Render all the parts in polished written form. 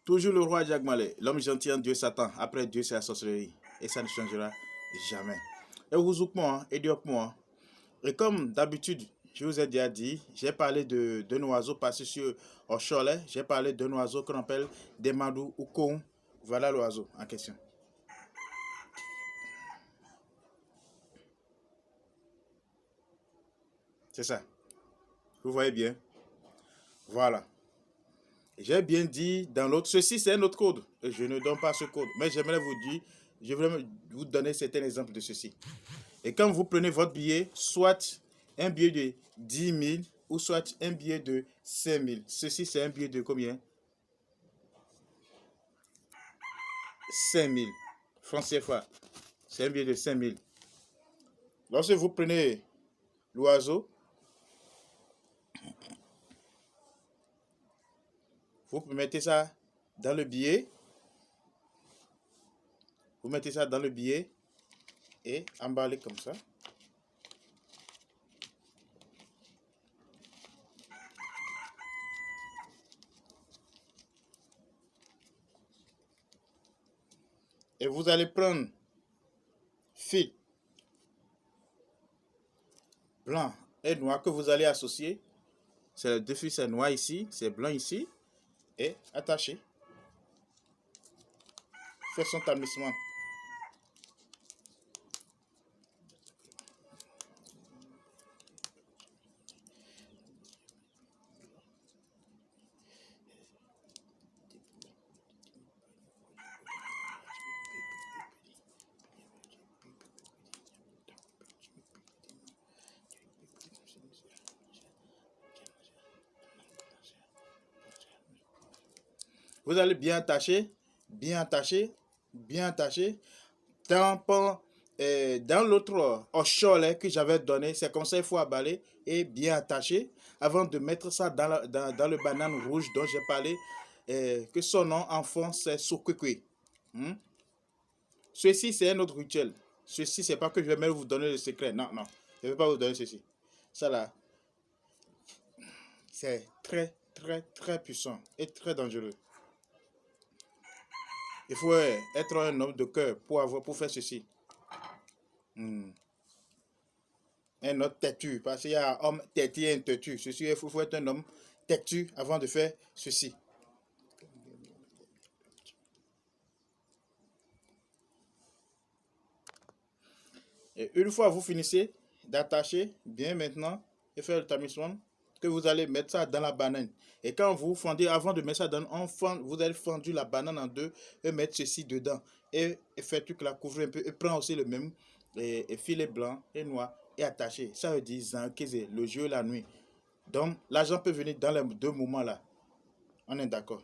Toujours le roi Jagmalé, l'homme gentil en Dieu Satan, après Dieu c'est la sorcellerie. Et ça ne changera jamais. Et vous moi, et Dieu moi. Et comme d'habitude, je vous ai déjà dit, j'ai parlé d'un oiseau passé sur au Cholet. J'ai parlé d'un oiseau qu'on appelle Demadou ou Koum. Voilà l'oiseau en question. C'est ça. Vous voyez bien. Voilà. J'ai bien dit dans l'autre, ceci c'est un autre code. Et je ne donne pas ce code. Mais j'aimerais vous dire, je vais vous donner certains exemples de ceci. Et quand vous prenez votre billet, soit un billet de 10 000 ou soit un billet de 5 000. Ceci c'est un billet de combien? 5 000 francs CFA. C'est un billet de 5 000. Lorsque vous prenez l'oiseau, vous mettez ça dans le billet. Vous mettez ça dans le billet et emballez comme ça. Et vous allez prendre fil blanc et noir que vous allez associer. C'est le deux fils, c'est noir ici, c'est blanc ici. Et attacher. Faire son tamisement. Vous allez bien attacher, bien attacher, bien attacher. Dans l'autre offshore que j'avais donné, c'est comme ça il faut emballer et bien attacher avant de mettre ça dans le banane rouge dont j'ai parlé, que son nom en fond c'est Soukoukoui. Ceci c'est un autre rituel. Ceci c'est pas que je vais même vous donner le secret. Non, non, je ne vais pas vous donner ceci. Ça là, c'est très, très, très puissant et très dangereux. Il faut être un homme de cœur pour faire ceci. Un autre têtu, parce qu'il y a un homme têtu et un têtu. Ceci, il faut être un homme têtu avant de faire ceci. Et une fois vous finissez d'attacher bien maintenant et faire le tamisman, que vous allez mettre ça dans la banane. Et quand vous fendez, avant de mettre ça dans vous allez fendre la banane en deux et mettre ceci dedans. Et faire tout la couvrir un peu. Et prendre aussi le même filet blanc et noir et attacher. Ça veut dire Zankeze, le jour et la nuit. Donc l'argent peut venir dans les deux moments là. On est d'accord.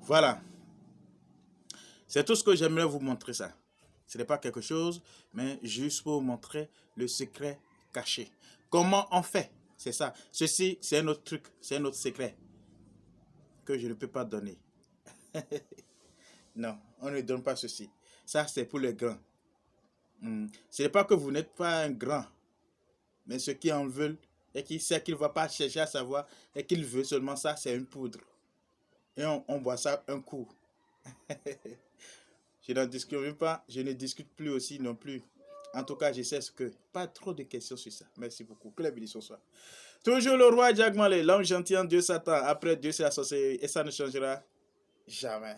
Voilà. C'est tout ce que j'aimerais vous montrer ça. Ce n'est pas quelque chose, mais juste pour vous montrer le secret caché. Comment on fait? C'est ça. Ceci, c'est un autre truc, c'est un autre secret que je ne peux pas donner. Non, on ne donne pas ceci. Ça, c'est pour les grands. Ce n'est pas que vous n'êtes pas un grand, mais ceux qui en veulent et qui sait qu'il ne va pas chercher à savoir et qu'il veut seulement ça, c'est une poudre. Et on boit ça un coup. Je n'en discute pas, je ne discute plus aussi non plus. En tout cas, je sais ce que. Pas trop de questions sur ça. Merci beaucoup. Que la bénédiction soit. Toujours le roi Jagmalé, l'homme gentil en Dieu Satan. Après Dieu, c'est la sorcellerie. Et ça ne changera jamais.